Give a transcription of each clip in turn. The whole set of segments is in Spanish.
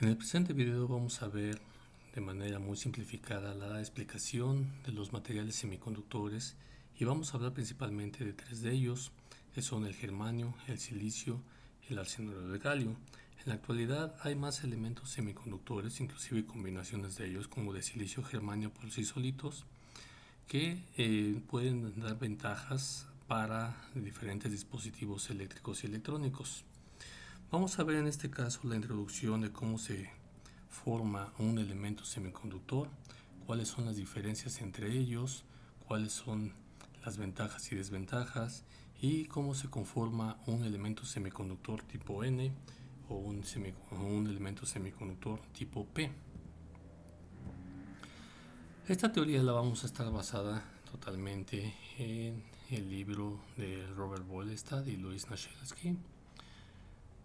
En el presente video vamos a ver de manera muy simplificada la explicación de los materiales semiconductores y vamos a hablar principalmente de tres de ellos, que son el germanio, el silicio y el arsenuro de galio. En la actualidad hay más elementos semiconductores, inclusive combinaciones de ellos como de silicio germanio por sí solitos, que pueden dar ventajas para diferentes dispositivos eléctricos y electrónicos. Vamos a ver en este caso la introducción de cómo se forma un elemento semiconductor, cuáles son las diferencias entre ellos, cuáles son las ventajas y desventajas y cómo se conforma un elemento semiconductor tipo N o un elemento semiconductor tipo P. Esta teoría la vamos a estar basada totalmente en el libro de Robert Boylestad y Louis Nashelski,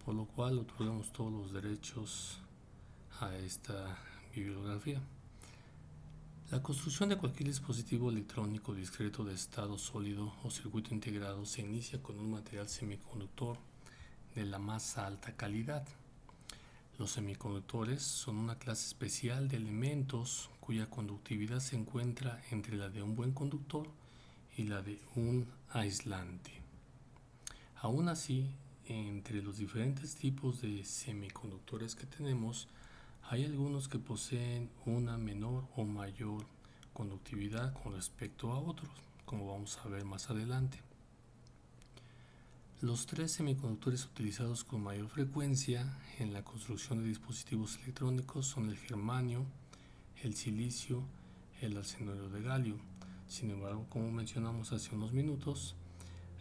por lo cual otorgamos todos los derechos a esta bibliografía. La construcción de cualquier dispositivo electrónico discreto de estado sólido o circuito integrado se inicia con un material semiconductor de la más alta calidad. Los semiconductores son una clase especial de elementos cuya conductividad se encuentra entre la de un buen conductor y la de un aislante. Aún así, entre los diferentes tipos de semiconductores que tenemos, hay algunos que poseen una menor o mayor conductividad con respecto a otros, como vamos a ver más adelante. Los tres semiconductores utilizados con mayor frecuencia en la construcción de dispositivos electrónicos son el germanio, el silicio, el arsenuro de galio. Sin embargo, como mencionamos hace unos minutos,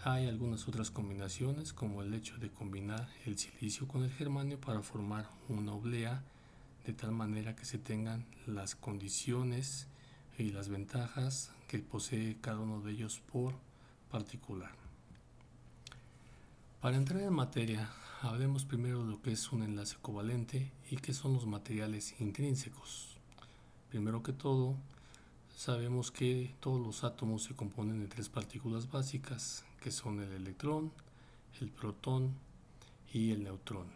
hay algunas otras combinaciones, como el hecho de combinar el silicio con el germanio para formar una oblea, de tal manera que se tengan las condiciones y las ventajas que posee cada uno de ellos por particular. Para entrar en materia, hablemos primero de lo que es un enlace covalente y qué son los materiales intrínsecos. Primero que todo, sabemos que todos los átomos se componen de tres partículas básicas, que son el electrón, el protón y el neutrón.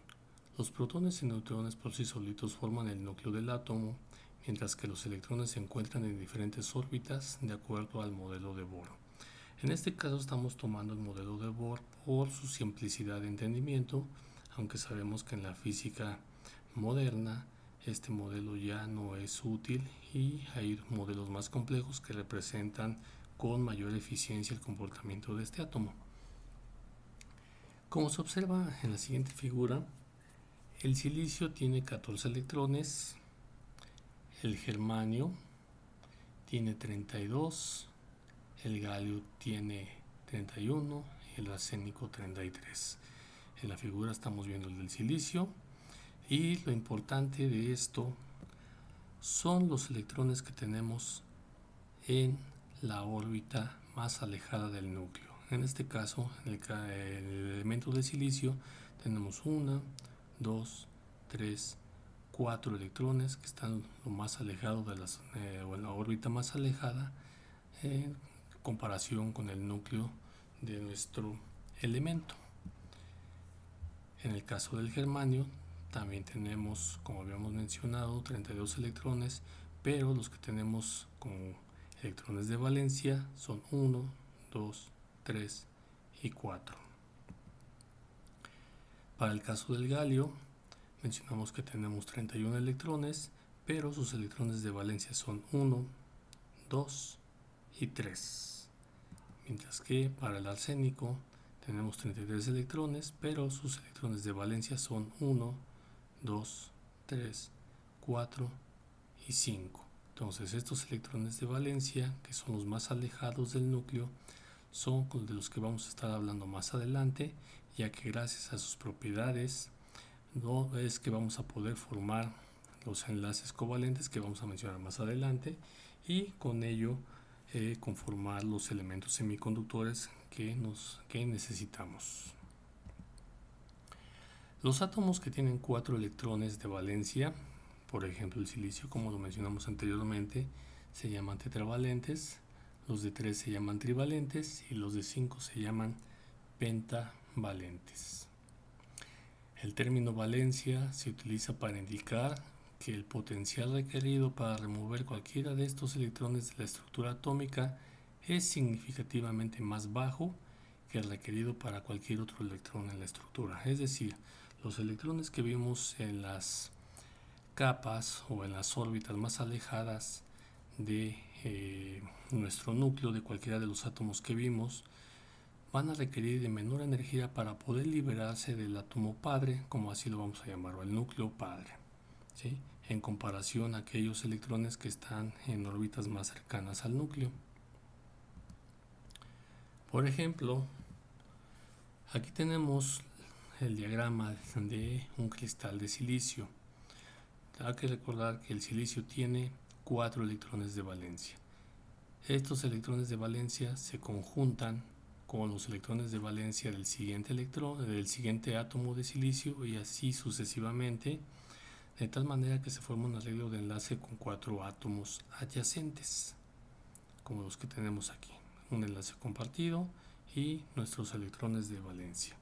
Los protones y neutrones por sí solitos forman el núcleo del átomo, mientras que los electrones se encuentran en diferentes órbitas de acuerdo al modelo de Bohr. En este caso estamos tomando el modelo de Bohr por su simplicidad de entendimiento, aunque sabemos que en la física moderna este modelo ya no es útil y hay modelos más complejos que representan con mayor eficiencia el comportamiento de este átomo. Como se observa en la siguiente figura, el silicio tiene 14 electrones, el germanio tiene 32, el galio tiene 31 y el arsénico 33. En la figura estamos viendo el del silicio y lo importante de esto son los electrones que tenemos en la órbita más alejada del núcleo. En este caso, en el elemento de silicio tenemos 1, 2, 3, 4 electrones que están lo más alejado de o en la órbita más alejada en comparación con el núcleo de nuestro elemento. En el caso del germanio también tenemos, como habíamos mencionado, 32 electrones, pero los que tenemos como electrones de valencia son 1, 2, 3 y 4. Para el caso del galio mencionamos que tenemos 31 electrones, pero sus electrones de valencia son 1, 2 y 3. Mientras que para el arsénico tenemos 33 electrones, pero sus electrones de valencia son 1, 2, 3, 4 y 5. Entonces estos electrones de valencia, que son los más alejados del núcleo, son de los que vamos a estar hablando más adelante, ya que gracias a sus propiedades no es que vamos a poder formar los enlaces covalentes que vamos a mencionar más adelante y con ello conformar los elementos semiconductores que necesitamos. Los átomos que tienen 4 electrones de valencia, por ejemplo el silicio, como lo mencionamos anteriormente, se llaman tetravalentes, los de 3 se llaman trivalentes y los de 5 se llaman pentavalentes. El término valencia se utiliza para indicar que el potencial requerido para remover cualquiera de estos electrones de la estructura atómica es significativamente más bajo que el requerido para cualquier otro electrón en la estructura. Es decir, los electrones que vimos en las capas o en las órbitas más alejadas de nuestro núcleo, de cualquiera de los átomos que vimos, van a requerir de menor energía para poder liberarse del átomo padre, como así lo vamos a llamar, o el núcleo padre, ¿sí? En comparación a aquellos electrones que están en órbitas más cercanas al núcleo. Por ejemplo, aquí tenemos el diagrama de un cristal de silicio. Hay que recordar que el silicio tiene 4 electrones de valencia. Estos electrones de valencia se conjuntan con los electrones de valencia del siguiente átomo de silicio y así sucesivamente, de tal manera que se forma un arreglo de enlace con 4 átomos adyacentes, como los que tenemos aquí, un enlace compartido y nuestros electrones de valencia.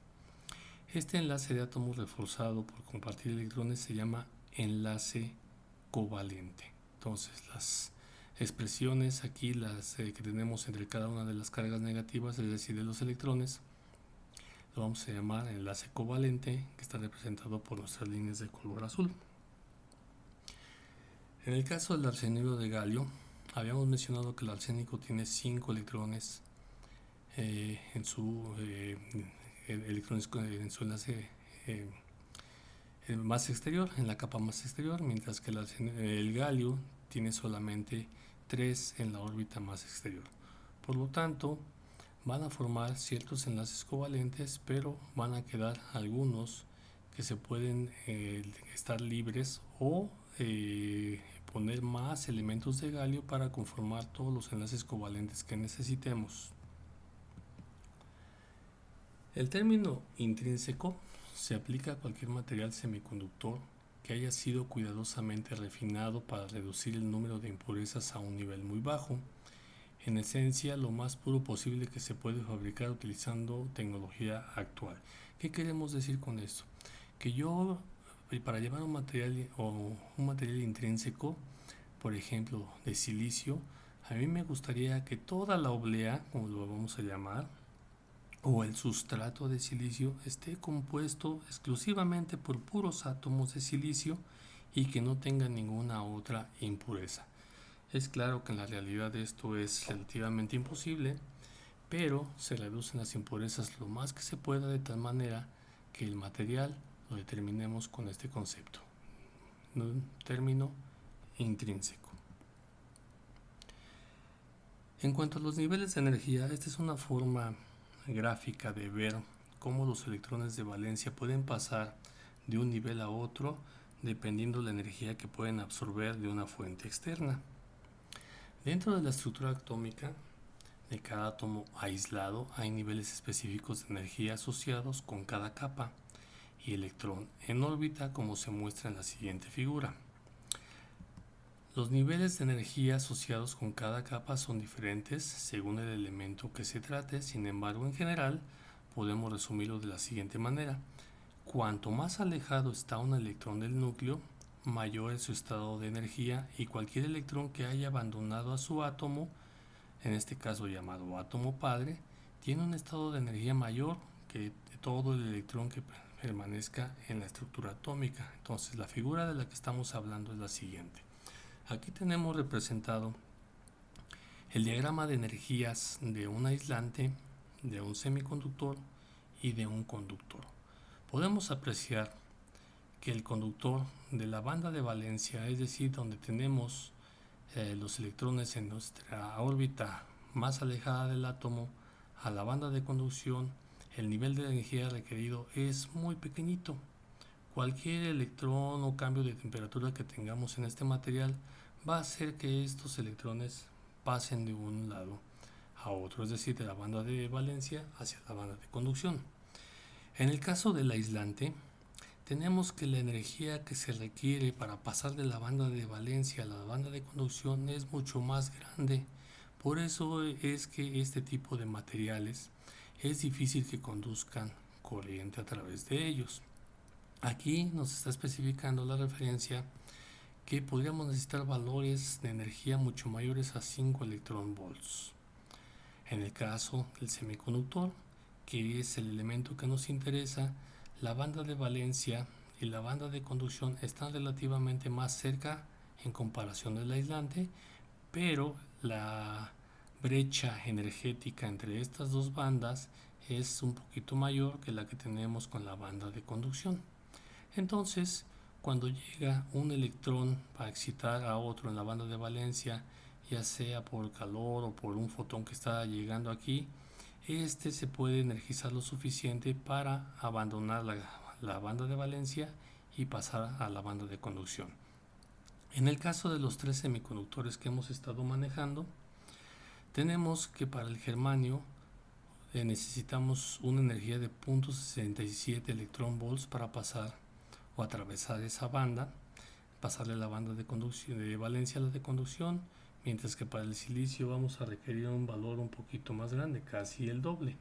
Este enlace de átomos reforzado por compartir electrones se llama enlace covalente. Entonces, las expresiones aquí, las que tenemos entre cada una de las cargas negativas, es decir, de los electrones, lo vamos a llamar enlace covalente, que está representado por nuestras líneas de color azul. En el caso del arsénico de galio, habíamos mencionado que el arsénico tiene 5 electrones en su enlace más exterior, en la capa más exterior, mientras que el galio tiene solamente 3 en la órbita más exterior. Por lo tanto, van a formar ciertos enlaces covalentes, pero van a quedar algunos que se pueden estar libres o poner más elementos de galio para conformar todos los enlaces covalentes que necesitemos. El término intrínseco se aplica a cualquier material semiconductor que haya sido cuidadosamente refinado para reducir el número de impurezas a un nivel muy bajo. En esencia, lo más puro posible que se puede fabricar utilizando tecnología actual. ¿Qué queremos decir con esto? Que yo, para llevar un material intrínseco, por ejemplo, de silicio, a mí me gustaría que toda la oblea, como lo vamos a llamar, o el sustrato de silicio esté compuesto exclusivamente por puros átomos de silicio y que no tenga ninguna otra impureza. Es claro que en la realidad esto es relativamente imposible, pero se reducen las impurezas lo más que se pueda de tal manera que el material lo determinemos con este concepto, un término intrínseco. En cuanto a los niveles de energía, esta es una forma gráfica de ver cómo los electrones de valencia pueden pasar de un nivel a otro dependiendo de la energía que pueden absorber de una fuente externa. Dentro de la estructura atómica de cada átomo aislado hay niveles específicos de energía asociados con cada capa y electrón en órbita, como se muestra en la siguiente figura. Los niveles de energía asociados con cada capa son diferentes según el elemento que se trate, sin embargo, en general, podemos resumirlo de la siguiente manera. Cuanto más alejado está un electrón del núcleo, mayor es su estado de energía y cualquier electrón que haya abandonado a su átomo, en este caso llamado átomo padre, tiene un estado de energía mayor que todo el electrón que permanezca en la estructura atómica. Entonces, la figura de la que estamos hablando es la siguiente. Aquí tenemos representado el diagrama de energías de un aislante, de un semiconductor y de un conductor. Podemos apreciar que el conductor de la banda de valencia, es decir, donde tenemos los electrones en nuestra órbita más alejada del átomo, a la banda de conducción, el nivel de energía requerido es muy pequeñito. Cualquier electrón o cambio de temperatura que tengamos en este material va a hacer que estos electrones pasen de un lado a otro, es decir, de la banda de valencia hacia la banda de conducción. En el caso del aislante, tenemos que la energía que se requiere para pasar de la banda de valencia a la banda de conducción es mucho más grande. Por eso es que este tipo de materiales es difícil que conduzcan corriente a través de ellos. Aquí nos está especificando la referencia que podríamos necesitar valores de energía mucho mayores a 5 electronvolts. En el caso del semiconductor, que es el elemento que nos interesa, la banda de valencia y la banda de conducción están relativamente más cerca en comparación del aislante, pero la brecha energética entre estas dos bandas es un poquito mayor que la que tenemos con la banda de conducción. Entonces, cuando llega un electrón para excitar a otro en la banda de valencia, ya sea por calor o por un fotón que está llegando aquí, este se puede energizar lo suficiente para abandonar la banda de valencia y pasar a la banda de conducción. En el caso de los tres semiconductores que hemos estado manejando, tenemos que para el germanio necesitamos una energía de 0.67 electronvolts para pasar o atravesar esa banda, pasarle la banda de conducción de valencia a la de conducción, mientras que para el silicio vamos a requerir un valor un poquito más grande, casi el doble.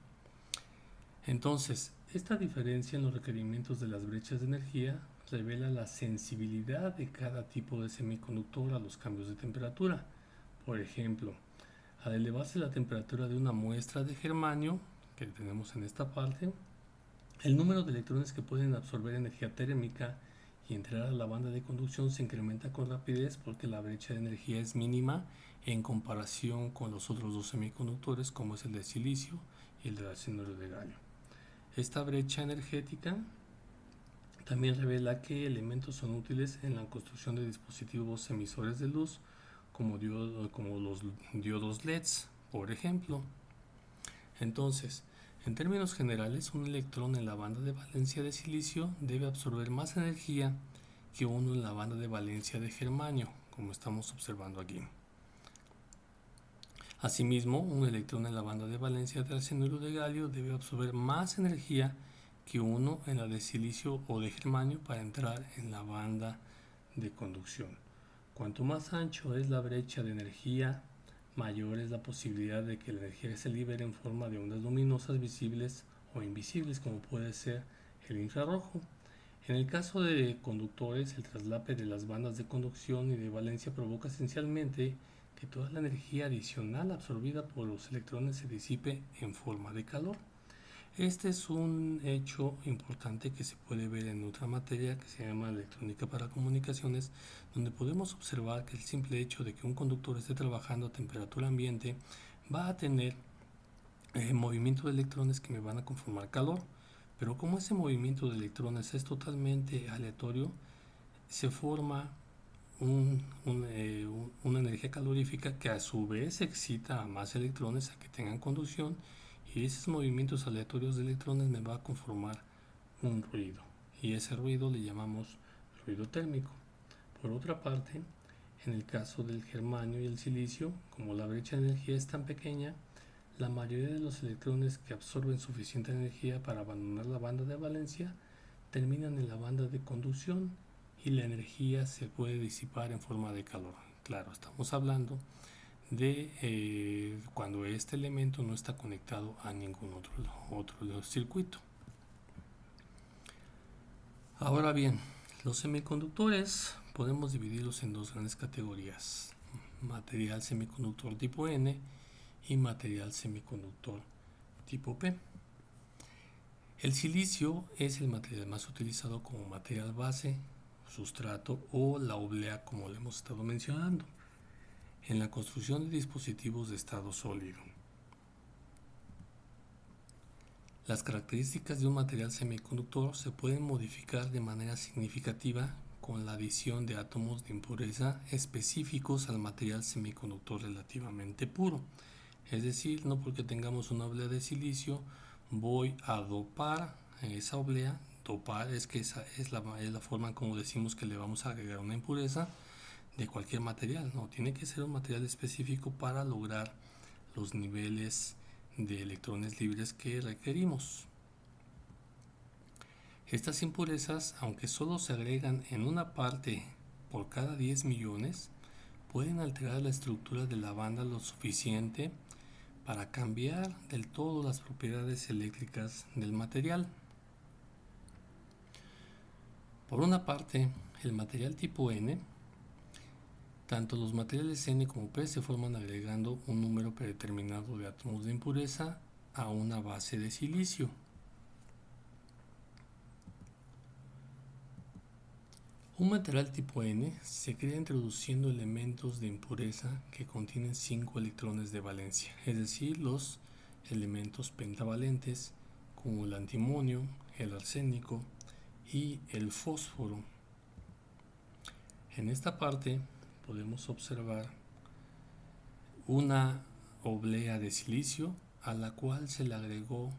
Entonces, esta diferencia en los requerimientos de las brechas de energía revela la sensibilidad de cada tipo de semiconductor a los cambios de temperatura. Por ejemplo, al elevarse la temperatura de una muestra de germanio, que tenemos en esta parte, el número de electrones que pueden absorber energía térmica y entrar a la banda de conducción se incrementa con rapidez porque la brecha de energía es mínima en comparación con los otros dos semiconductores, como es el de silicio y el de arsénico de galio. Esta brecha energética también revela qué elementos son útiles en la construcción de dispositivos emisores de luz, como los diodos LEDs, por ejemplo. Entonces, en términos generales, un electrón en la banda de valencia de silicio debe absorber más energía que uno en la banda de valencia de germanio, como estamos observando aquí. Asimismo, un electrón en la banda de valencia de arsénico de galio debe absorber más energía que uno en la de silicio o de germanio para entrar en la banda de conducción. Cuanto más ancho es la brecha de energía, mayor es la posibilidad de que la energía se libere en forma de ondas luminosas visibles o invisibles, como puede ser el infrarrojo. En el caso de conductores, el traslape de las bandas de conducción y de valencia provoca esencialmente que toda la energía adicional absorbida por los electrones se disipe en forma de calor. Este es un hecho importante que se puede ver en otra materia que se llama electrónica para comunicaciones, donde podemos observar que el simple hecho de que un conductor esté trabajando a temperatura ambiente va a tener movimiento de electrones que me van a conformar calor, pero como ese movimiento de electrones es totalmente aleatorio, se forma una energía calorífica que a su vez excita a más electrones a que tengan conducción, y esos movimientos aleatorios de electrones me va a conformar un ruido, y ese ruido le llamamos ruido térmico. Por otra parte, en el caso del germanio y el silicio, como la brecha de energía es tan pequeña, la mayoría de los electrones que absorben suficiente energía para abandonar la banda de valencia terminan en la banda de conducción y la energía se puede disipar en forma de calor. Claro, estamos hablando de cuando este elemento no está conectado a ningún otro circuito. Ahora bien, los semiconductores podemos dividirlos en dos grandes categorías: material semiconductor tipo N y material semiconductor tipo P. El silicio es el material más utilizado como material base, sustrato o la oblea, como lo hemos estado mencionando, en la construcción de dispositivos de estado sólido. Las características de un material semiconductor se pueden modificar de manera significativa con la adición de átomos de impureza específicos al material semiconductor relativamente puro. Es decir, no porque tengamos una oblea de silicio voy a dopar esa oblea. Dopar es que esa es la forma como decimos que le vamos a agregar una impureza de cualquier material. No, tiene que ser un material específico para lograr los niveles de electrones libres que requerimos. Estas impurezas, aunque solo se agregan en una parte por cada 10 millones, pueden alterar la estructura de la banda lo suficiente para cambiar del todo las propiedades eléctricas del material. Por una parte, el material tipo N, tanto los materiales N como P se forman agregando un número predeterminado de átomos de impureza a una base de silicio. Un material tipo N se crea introduciendo elementos de impureza que contienen 5 electrones de valencia, es decir, los elementos pentavalentes como el antimonio, el arsénico y el fósforo. En esta parte podemos observar una oblea de silicio a la cual se le agregó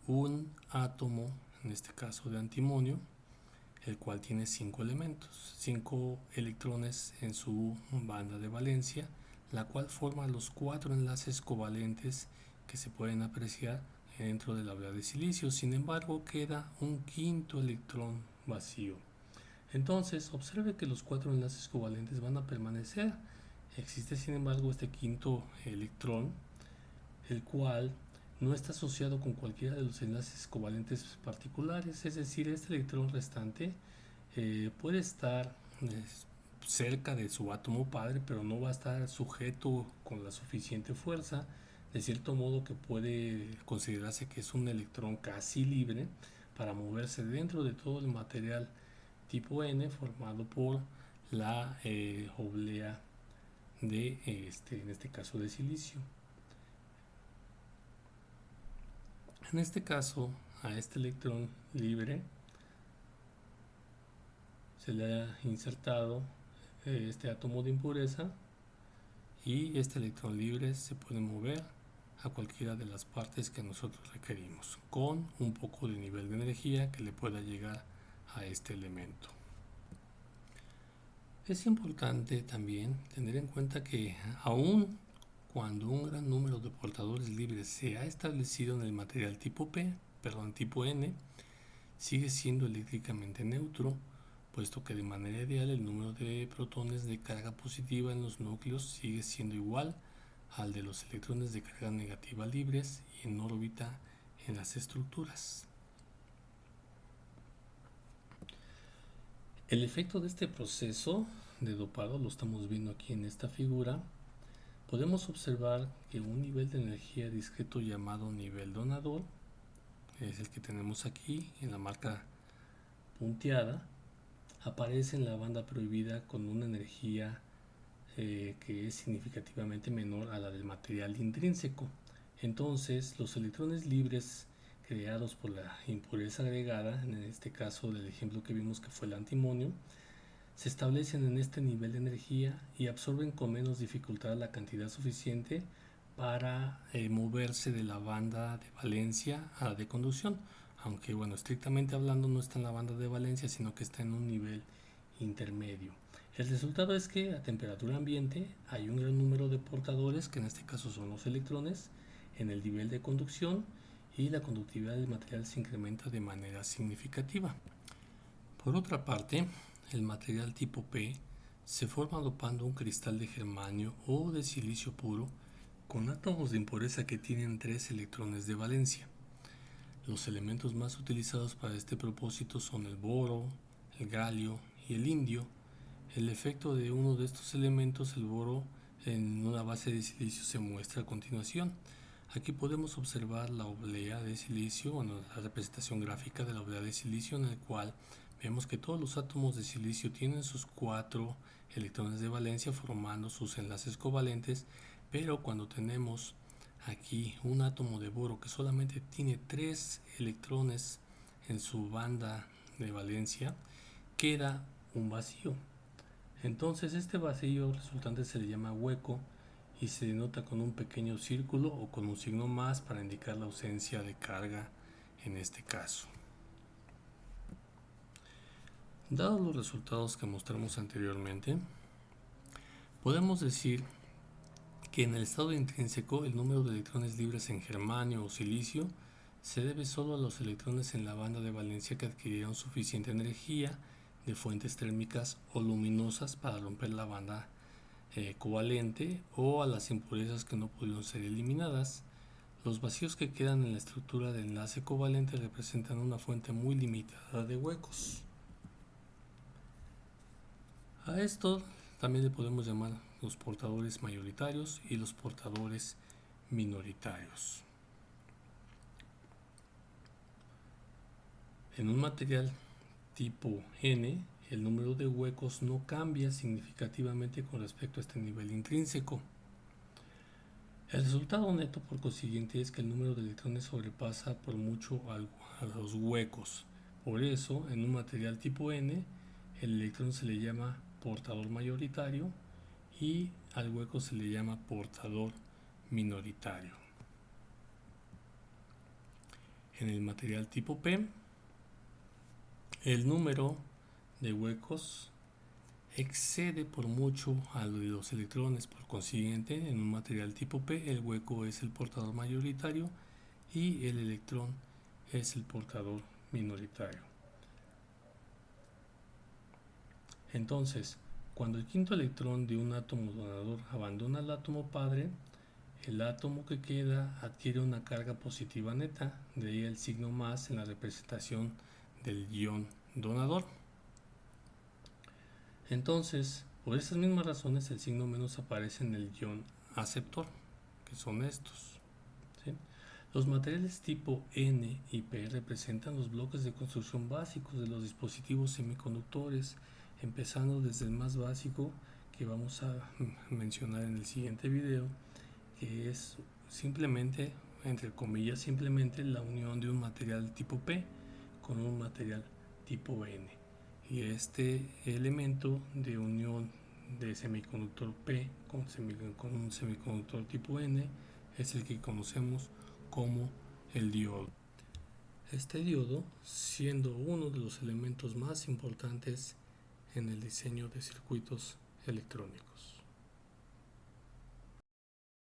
un átomo, en este caso de antimonio, el cual tiene 5 elementos, 5 electrones en su banda de valencia, la cual forma los 4 enlaces covalentes que se pueden apreciar dentro de la oblea de silicio. Sin embargo, queda un quinto electrón vacío. Entonces, observe que los 4 enlaces covalentes van a permanecer. Existe, sin embargo, este quinto electrón, el cual no está asociado con cualquiera de los enlaces covalentes particulares, es decir, este electrón restante puede estar cerca de su átomo padre, pero no va a estar sujeto con la suficiente fuerza, de cierto modo que puede considerarse que es un electrón casi libre para moverse dentro de todo el material tipo N formado por la oblea de en este caso de silicio. En este caso, a este electrón libre se le ha insertado este átomo de impureza y este electrón libre se puede mover a cualquiera de las partes que nosotros requerimos con un poco de nivel de energía que le pueda llegar a este elemento. Es importante también tener en cuenta que aún cuando un gran número de portadores libres se ha establecido en el material tipo N, sigue siendo eléctricamente neutro, puesto que de manera ideal el número de protones de carga positiva en los núcleos sigue siendo igual al de los electrones de carga negativa libres y en órbita en las estructuras. El efecto de este proceso de dopado lo estamos viendo aquí en esta figura. Podemos observar que un nivel de energía discreto llamado nivel donador, es el que tenemos aquí en la marca punteada, aparece en la banda prohibida con una energía que es significativamente menor a la del material intrínseco. Entonces, los electrones libres creados por la impureza agregada, en este caso del ejemplo que vimos que fue el antimonio, se establecen en este nivel de energía y absorben con menos dificultad la cantidad suficiente para moverse de la banda de valencia a la de conducción, aunque bueno, estrictamente hablando no está en la banda de valencia, sino que está en un nivel intermedio. El resultado es que a temperatura ambiente hay un gran número de portadores, que en este caso son los electrones, en el nivel de conducción y la conductividad del material se incrementa de manera significativa. Por otra parte, el material tipo P se forma dopando un cristal de germanio o de silicio puro con átomos de impureza que tienen 3 electrones de valencia. Los elementos más utilizados para este propósito son el boro, el galio y el indio. El efecto de uno de estos elementos, el boro, en una base de silicio se muestra a continuación. Aquí podemos observar la oblea de silicio, bueno, la representación gráfica de la oblea de silicio, en el cual vemos que todos los átomos de silicio tienen sus 4 electrones de valencia formando sus enlaces covalentes, pero cuando tenemos aquí un átomo de boro que solamente tiene 3 electrones en su banda de valencia, queda un vacío. Entonces este vacío resultante se le llama hueco y se denota con un pequeño círculo o con un signo más para indicar la ausencia de carga en este caso. Dados los resultados que mostramos anteriormente, podemos decir que en el estado intrínseco el número de electrones libres en germanio o silicio se debe solo a los electrones en la banda de valencia que adquirieron suficiente energía de fuentes térmicas o luminosas para romper la banda covalente o a las impurezas que no pudieron ser eliminadas. Los vacíos que quedan en la estructura de enlace covalente representan una fuente muy limitada de huecos. A esto también le podemos llamar los portadores mayoritarios y los portadores minoritarios. En un material tipo N, el número de huecos no cambia significativamente con respecto a este nivel intrínseco. El resultado neto, por consiguiente, es que el número de electrones sobrepasa por mucho a los huecos. Por eso, en un material tipo N, el electrón se le llama portador mayoritario y al hueco se le llama portador minoritario. En el material tipo P, el número de huecos excede por mucho a lo de los electrones. Por consiguiente, en un material tipo P, el hueco es el portador mayoritario y el electrón es el portador minoritario. Entonces, cuando el quinto electrón de un átomo donador abandona el átomo padre, el átomo que queda adquiere una carga positiva neta, de ahí el signo más en la representación del ion donador. Entonces, por estas mismas razones, el signo menos aparece en el ion aceptor, que son estos. ¿Sí? Los materiales tipo N y P representan los bloques de construcción básicos de los dispositivos semiconductores, empezando desde el más básico que vamos a mencionar en el siguiente video, que es simplemente, entre comillas, simplemente la unión de un material tipo P con un material tipo N. Y este elemento de unión de semiconductor P con un semiconductor tipo N es el que conocemos como el diodo. Este diodo siendo uno de los elementos más importantes en el diseño de circuitos electrónicos.